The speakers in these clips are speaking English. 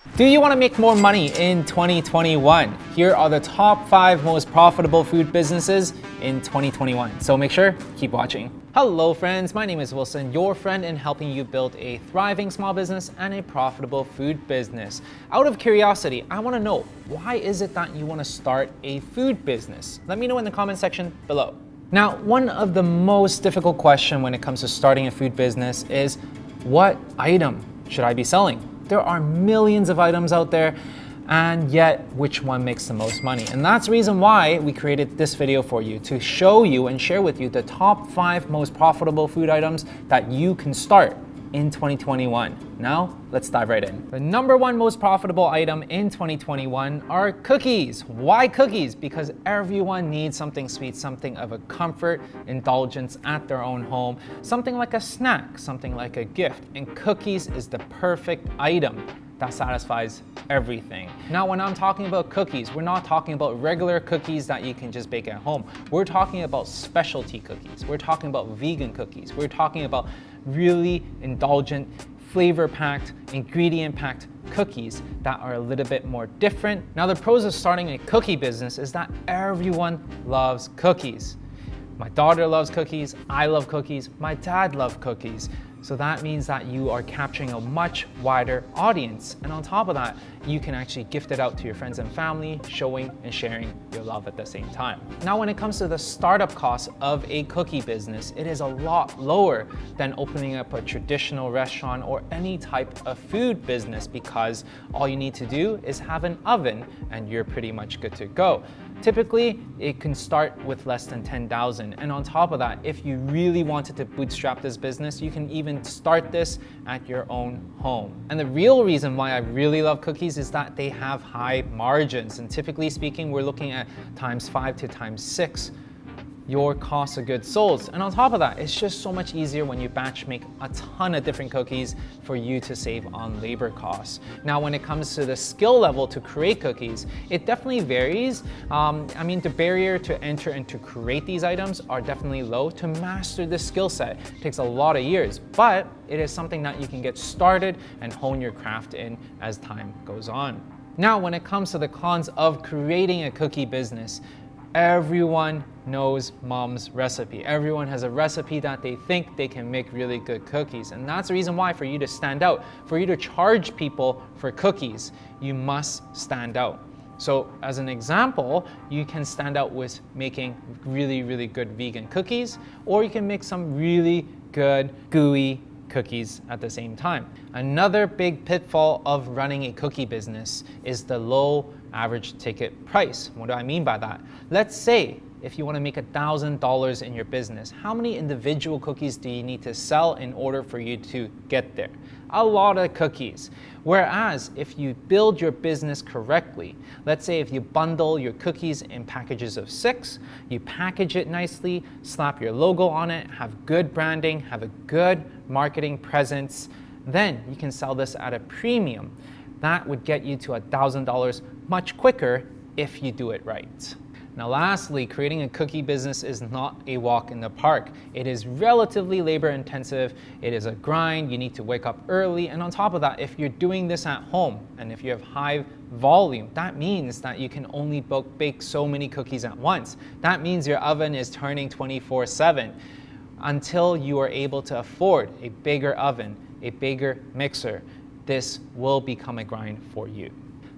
Do you want to make more money in 2021? Here are the top 5 most profitable food businesses in 2021. So make sure, keep watching. Hello friends, my name is Wilson, your friend in helping you build a thriving small business and a profitable food business. Out of curiosity, I want to know, why is it that you want to start a food business? Let me know in the comment section below. Now, one of the most difficult questions when it comes to starting a food business is, what item should I be selling? There are millions of items out there, and yet which one makes the most money? And that's the reason why we created this video for you, to show you and share with you the top 5 most profitable food items that you can start in 2021. Now, let's dive right in. The number 1 most profitable item in 2021 are cookies. Why cookies? Because everyone needs something sweet, something of a comfort, indulgence at their own home, something like a snack, something like a gift. And cookies is the perfect item that satisfies everything. Now, when I'm talking about cookies, we're not talking about regular cookies that you can just bake at home. We're talking about specialty cookies. We're talking about vegan cookies. We're talking about really indulgent, flavor-packed, ingredient-packed cookies that are a little bit more different. Now, the pros of starting a cookie business is that everyone loves cookies. My daughter loves cookies, I love cookies, my dad loves cookies. So that means that you are capturing a much wider audience. And on top of that, you can actually gift it out to your friends and family, showing and sharing your love at the same time. Now, when it comes to the startup cost of a cookie business, it is a lot lower than opening up a traditional restaurant or any type of food business, because all you need to do is have an oven and you're pretty much good to go. Typically, it can start with less than $10,000. And on top of that, if you really wanted to bootstrap this business, you can even start this at your own home. And the real reason why I really love cookies is that they have high margins. And typically speaking, we're looking at ×5 to ×6 your cost of goods sold. And on top of that, it's just so much easier when you batch make a ton of different cookies for you to save on labor costs. Now, when it comes to the skill level to create cookies, it definitely varies. I mean, the barrier to enter and to create these items are definitely low. To master this skill set takes a lot of years, but it is something that you can get started and hone your craft in as time goes on. Now, when it comes to the cons of creating a cookie business, everyone knows mom's recipe. Everyone has a recipe that they think they can make really good cookies. And that's the reason why, for you to stand out, for you to charge people for cookies, you must stand out. So as an example, you can stand out with making really, really good vegan cookies, or you can make some really good gooey cookies at the same time. Another big pitfall of running a cookie business is the low average ticket price. What do I mean by that? Let's say if you want to make $1,000 in your business, how many individual cookies do you need to sell in order for you to get there? A lot of cookies. Whereas if you build your business correctly, let's say if you bundle your cookies in packages of 6, you package it nicely, slap your logo on it, have good branding, have a good marketing presence, then you can sell this at a premium. That would get you to $1,000 much quicker if you do it right. Now lastly, creating a cookie business is not a walk in the park. It is relatively labor intensive. It is a grind. You need to wake up early. And on top of that, if you're doing this at home and if you have high volume, that means that you can only bake so many cookies at once. That means your oven is turning 24/7 until you are able to afford a bigger oven, a bigger mixer. This will become a grind for you.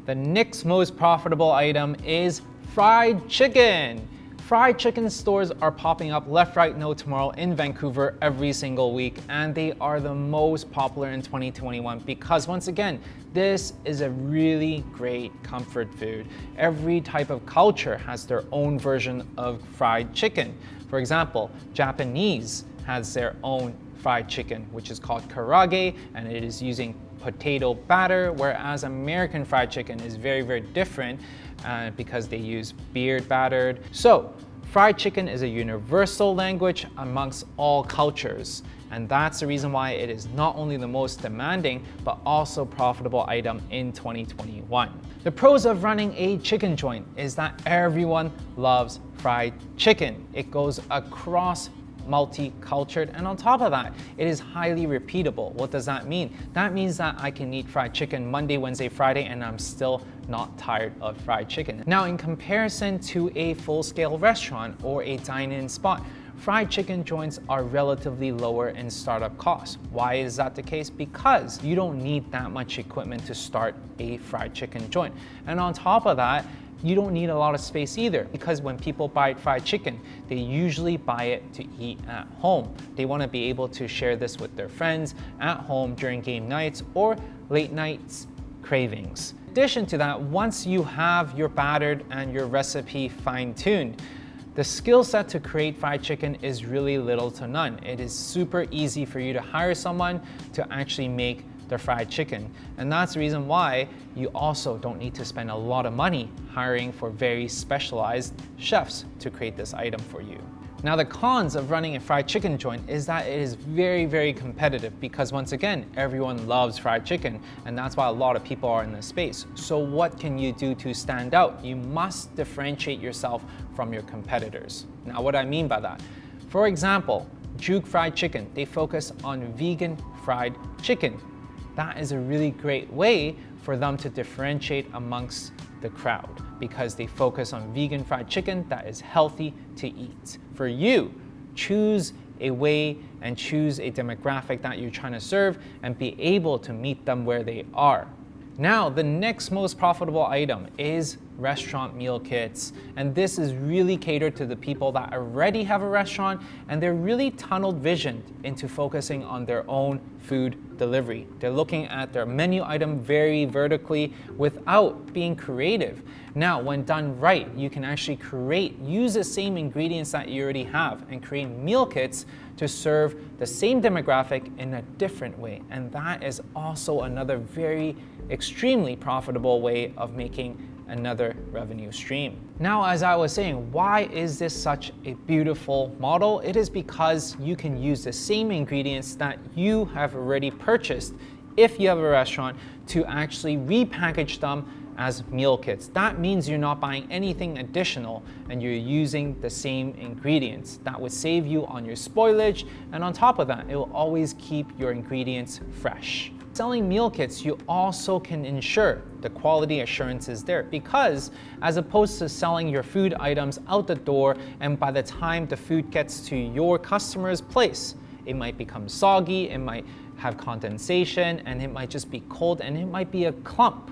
The next most profitable item is fried chicken. Fried chicken stores are popping up left, right, no tomorrow in Vancouver every single week, and they are the most popular in 2021 because, once again, this is a really great comfort food. Every type of culture has their own version of fried chicken. For example, Japanese has their own fried chicken, which is called karaage, and it is using potato batter, whereas American fried chicken is very, very different because they use beard battered. So fried chicken is a universal language amongst all cultures, and that's the reason why it is not only the most demanding but also profitable item in 2021. The pros of running a chicken joint is that everyone loves fried chicken. It goes across multi-cultured, and on top of that, it is highly repeatable. What does that mean? That means that I can eat fried chicken Monday, Wednesday, Friday, and I'm still not tired of fried chicken. Now, in comparison to a full-scale restaurant or a dine-in spot, fried chicken joints are relatively lower in startup costs. Why is that the case? Because you don't need that much equipment to start a fried chicken joint. And on top of that, you don't need a lot of space either, because when people buy fried chicken, they usually buy it to eat at home. They want to be able to share this with their friends at home during game nights or late nights cravings. In addition to that, once you have your batter and your recipe fine-tuned, the skill set to create fried chicken is really little to none. It is super easy for you to hire someone to actually make the fried chicken. And that's the reason why you also don't need to spend a lot of money hiring for very specialized chefs to create this item for you. Now, the cons of running a fried chicken joint is that it is very, very competitive, because once again, everyone loves fried chicken, and that's why a lot of people are in this space. So what can you do to stand out? You must differentiate yourself from your competitors. Now, what I mean by that, for example, Juke Fried Chicken, they focus on vegan fried chicken. That is a really great way for them to differentiate amongst the crowd, because they focus on vegan fried chicken that is healthy to eat. For you, choose a way and choose a demographic that you're trying to serve and be able to meet them where they are. Now, the next most profitable item is restaurant meal kits. And this is really catered to the people that already have a restaurant and they're really tunneled visioned into focusing on their own food delivery. They're looking at their menu item very vertically without being creative. Now, when done right, you can actually use the same ingredients that you already have and create meal kits to serve the same demographic in a different way. And that is also another very extremely profitable way of making another revenue stream. Now, as I was saying, why is this such a beautiful model? It is because you can use the same ingredients that you have already purchased if you have a restaurant to actually repackage them as meal kits. That means you're not buying anything additional and you're using the same ingredients. That would save you on your spoilage, and on top of that, it will always keep your ingredients fresh. Selling meal kits, you also can ensure the quality assurance is there, because as opposed to selling your food items out the door and by the time the food gets to your customer's place, it might become soggy, it might have condensation, and it might just be cold, and it might be a clump.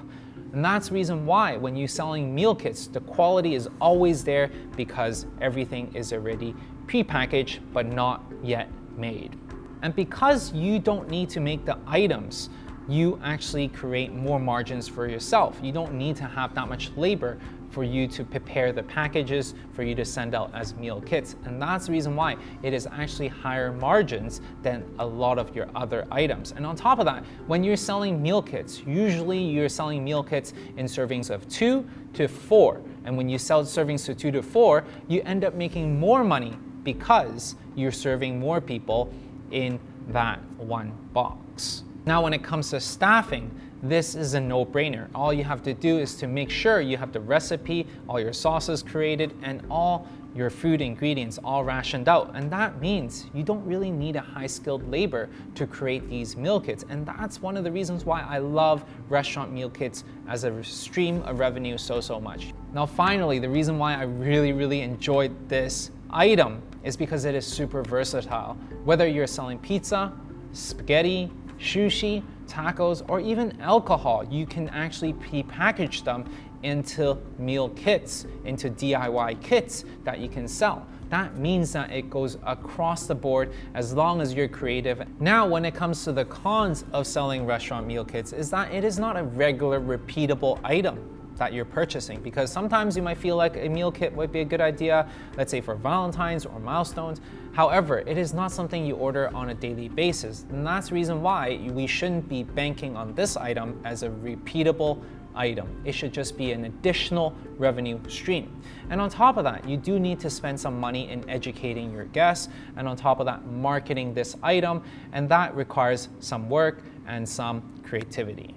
And that's the reason why when you're selling meal kits, the quality is always there, because everything is already prepackaged but not yet made. And because you don't need to make the items, you actually create more margins for yourself. You don't need to have that much labor for you to prepare the packages for you to send out as meal kits. And that's the reason why it is actually higher margins than a lot of your other items. And on top of that, when you're selling meal kits, usually you're selling meal kits in servings of 2 to 4. And when you sell servings to 2 to 4, you end up making more money because you're serving more people in that one box. Now, when it comes to staffing, this is a no-brainer. All you have to do is to make sure you have the recipe, all your sauces created, and all your food ingredients all rationed out. And that means you don't really need a high-skilled labor to create these meal kits. And that's one of the reasons why I love restaurant meal kits as a stream of revenue so much. Now, finally, the reason why I really enjoyed this item is because it is super versatile. Whether you're selling pizza, spaghetti, sushi, tacos, or even alcohol, you can actually pre-package them into meal kits, into DIY kits that you can sell. That means that it goes across the board as long as you're creative. Now, when it comes to the cons of selling restaurant meal kits, is that it is not a regular repeatable item that you're purchasing, because sometimes you might feel like a meal kit would be a good idea, let's say for Valentine's or milestones. However, it is not something you order on a daily basis, and that's the reason why we shouldn't be banking on this item as a repeatable item. It should just be an additional revenue stream. And on top of that, you do need to spend some money in educating your guests, and on top of that, marketing this item, and that requires some work and some creativity.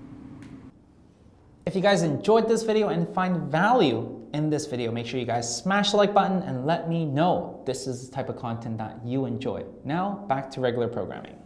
If you guys enjoyed this video and find value in this video, make sure you guys smash the like button and let me know this is the type of content that you enjoy. Now, back to regular programming.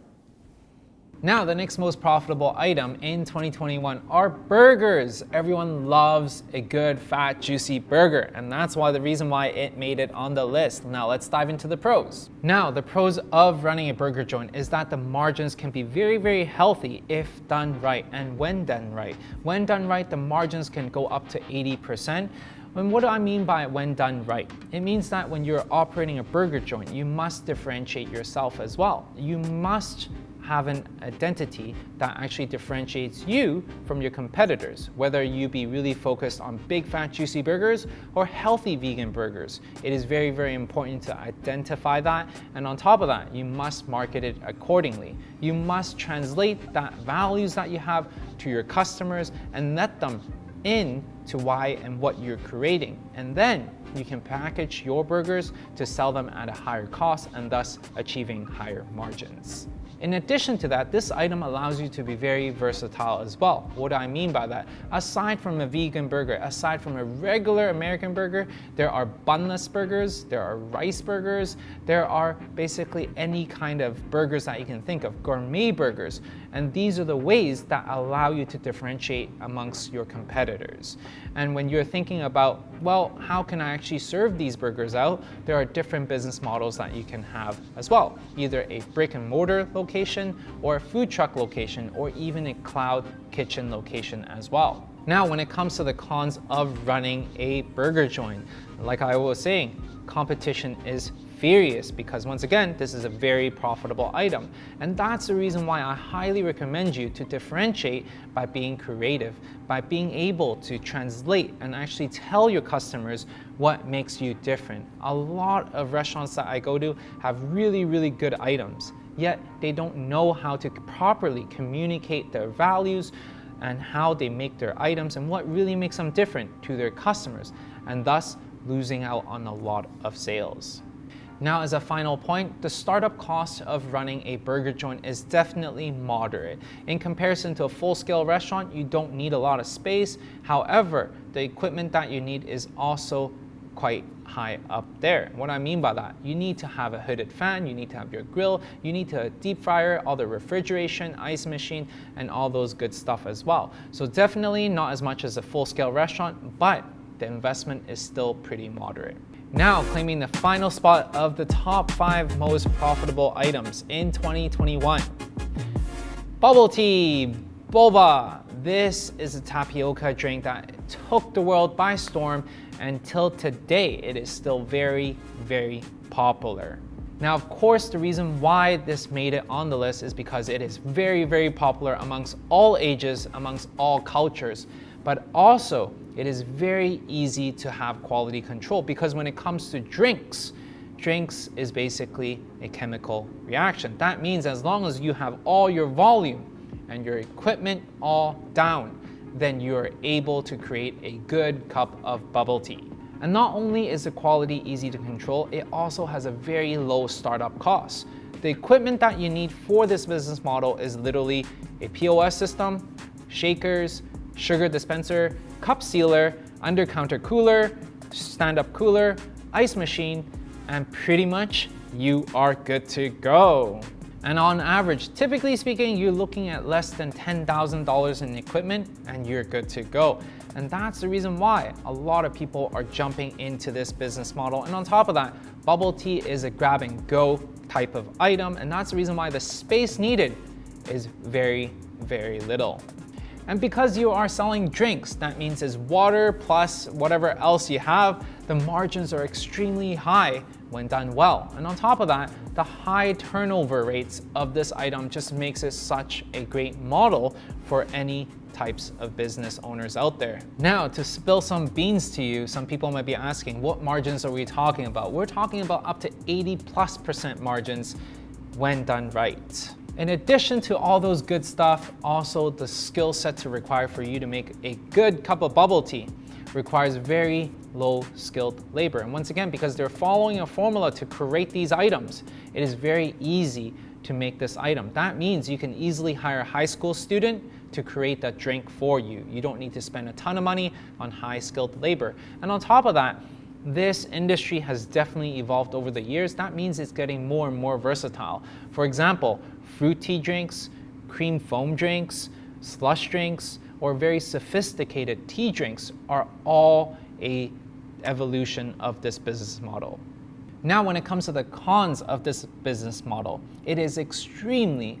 Now, the next most profitable item in 2021 are burgers. Everyone loves a good, fat, juicy burger, and that's why the reason why it made it on the list. Now, let's dive into the pros. Now, the pros of running a burger joint is that the margins can be very, very healthy if done right and when done right. When done right, the margins can go up to 80%. And what do I mean by when done right? It means that when you're operating a burger joint, you must differentiate yourself as well. You must have an identity that actually differentiates you from your competitors, whether you be really focused on big fat juicy burgers or healthy vegan burgers. It is very, very important to identify that, and on top of that, you must market it accordingly. You must translate that values that you have to your customers and let them in to why and what you're creating, and then you can package your burgers to sell them at a higher cost and thus achieving higher margins. In addition to that, this item allows you to be very versatile as well. What do I mean by that? Aside from a vegan burger, aside from a regular American burger, there are bunless burgers, there are rice burgers, there are basically any kind of burgers that you can think of, gourmet burgers. And these are the ways that allow you to differentiate amongst your competitors. And when you're thinking about, well, how can I actually serve these burgers out? There are different business models that you can have as well. Either a brick and mortar location or a food truck location or even a cloud kitchen location as well. Now, when it comes to the cons of running a burger joint, like I was saying, competition is furious because once again, this is a very profitable item. And that's the reason why I highly recommend you to differentiate by being creative, by being able to translate and actually tell your customers what makes you different. A lot of restaurants that I go to have really, really good items, yet they don't know how to properly communicate their values and how they make their items and what really makes them different to their customers, and thus losing out on a lot of sales. Now, as a final point, the startup cost of running a burger joint is definitely moderate. In comparison to a full-scale restaurant, you don't need a lot of space. However, the equipment that you need is also quite high up there. What I mean by that, you need to have a hooded fan, you need to have your grill, you need to have a deep fryer, all the refrigeration, ice machine, and all those good stuff as well. So definitely not as much as a full-scale restaurant, but the investment is still pretty moderate. Now, claiming the final spot of the top 5 most profitable items in 2021. Bubble tea, boba. This is a tapioca drink that took the world by storm, and till today, it is still very, very popular. Now, of course, the reason why this made it on the list is because it is very, very popular amongst all ages, amongst all cultures, but also it is very easy to have quality control because when it comes to drinks is basically a chemical reaction. That means as long as you have all your volume and your equipment all down, then you're able to create a good cup of bubble tea. And not only is the quality easy to control, it also has a very low startup cost. The equipment that you need for this business model is literally a POS system, shakers, sugar dispenser, cup sealer, under-counter cooler, stand-up cooler, ice machine, and pretty much you are good to go. And on average, typically speaking, you're looking at less than $10,000 in equipment and you're good to go. And that's the reason why a lot of people are jumping into this business model. And on top of that, bubble tea is a grab and go type of item. And that's the reason why the space needed is very, very little. And because you are selling drinks, that means it's water plus whatever else you have, the margins are extremely high when done well. And on top of that, the high turnover rates of this item just makes it such a great model for any types of business owners out there. Now, to spill some beans to you, some people might be asking, what margins are we talking about? We're talking about up to 80+% margins when done right. In addition to all those good stuff, also the skill set to require for you to make a good cup of bubble tea requires very low skilled labor. And once again, because they're following a formula to create these items, it is very easy to make this item. That means you can easily hire a high school student to create that drink for you. You don't need to spend a ton of money on high-skilled labor. And on top of that, this industry has definitely evolved over the years. That means it's getting more and more versatile. For example, fruit tea drinks, cream foam drinks, slush drinks, or very sophisticated tea drinks are all a evolution of this business model. Now, when it comes to the cons of this business model, it is extremely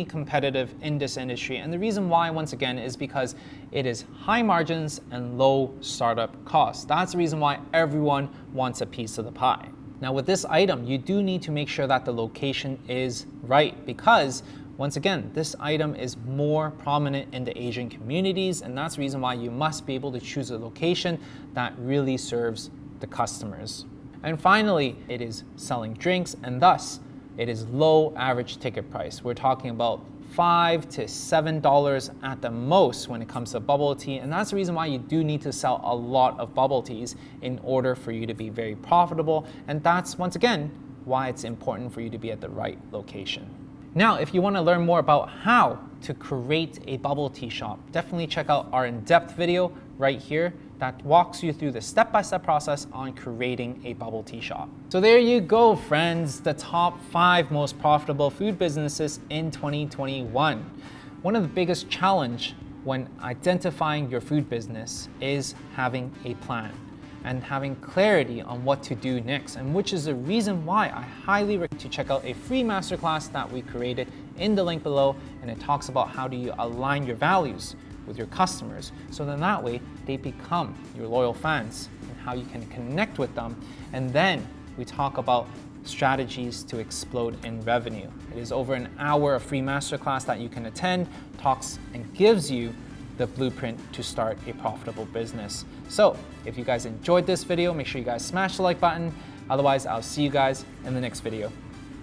competitive in this industry. And the reason why, once again, is because it is high margins and low startup costs. That's the reason why everyone wants a piece of the pie. Now, with this item, you do need to make sure that the location is right, because once again, this item is more prominent in the Asian communities, and that's the reason why you must be able to choose a location that really serves the customers. And finally, it is selling drinks, and thus it is low average ticket price. We're talking about $5 to $7 at the most when it comes to bubble tea, and that's the reason why you do need to sell a lot of bubble teas in order for you to be very profitable, and that's once again why it's important for you to be at the right location. Now, if you want to learn more about how to create a bubble tea shop, definitely check out our in-depth video right here that walks you through the step-by-step process on creating a bubble tea shop. So there you go, friends, the top 5 most profitable food businesses in 2021. One of the biggest challenge when identifying your food business is having a plan and having clarity on what to do next, and which is the reason why I highly recommend to check out a free masterclass that we created in the link below, and it talks about how do you align your values with your customers, so then that way they become your loyal fans, and how you can connect with them. And then we talk about strategies to explode in revenue. It is over an hour of free masterclass that you can attend, talks and gives you the blueprint to start a profitable business. So if you guys enjoyed this video, make sure you guys smash the like button. Otherwise, I'll see you guys in the next video.